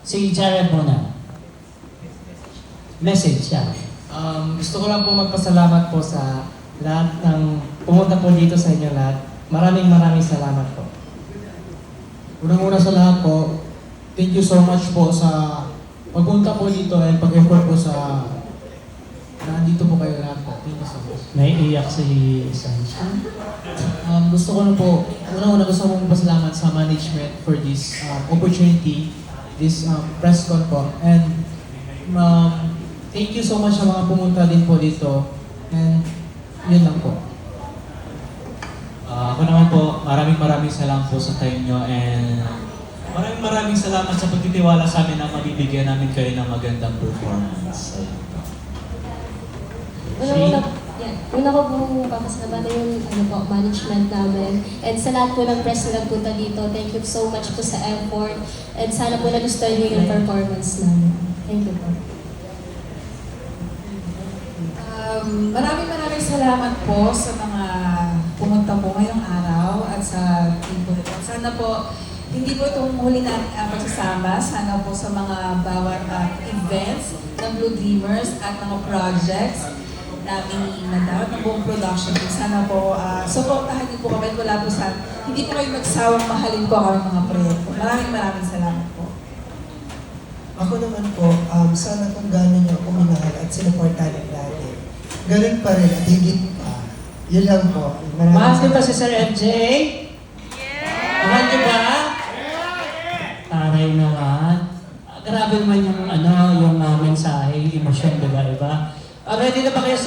Si Jared muna. Message siya. Gusto ko lang po magpasalamat po sa lahat ng pumunta po dito sa inyo lahat. Maraming salamat po. Unang-una sa lahat po, thank you so much po sa pagpunta po dito and pag-effort po sa nandito po kayo lahat po. Thank you so much. Naiiyak si Sunshine. Gusto ko na po, unang-una gusto kong pasalamat sa management for this opportunity, this press con po. And thank you so much sa mga pumunta din po dito. And yun lang po. Ako naman po, maraming salamat po sa time nyo and maraming salamat sa pagtitiwala sa amin na mabibigyan namin kayo ng magandang performance. Una ko pong papasalamatan yung management namin. And sa lahat po ng press na nagpunta dito, thank you so much po sa effort. And sana po nagustuhan nyo yung performance namin. Thank you po. Maraming salamat po sa mga pumunta po ngayong araw at sa team po nito. Sana po, hindi po itong huli natin pagsasama. Sana po sa mga bawat events ng Blue Dreamers at mga projects namin nadawat ng buong production. Sana po, supportahan niyo po kami at wala po sa, hindi po kayo magsawang mahalin po kami mga proyekto. Maraming salamat po. Ako naman po, sana kung gano'n niyo ako minahal at sinuportahan dati. Ganun pa rin at higit pa. Yun lang po. Mahal niyo ba si Sir MJ? Mahal niyo ba? Taray naman. Grabe naman yung mensahe, yung emosyon, diba? Ready na ba kayo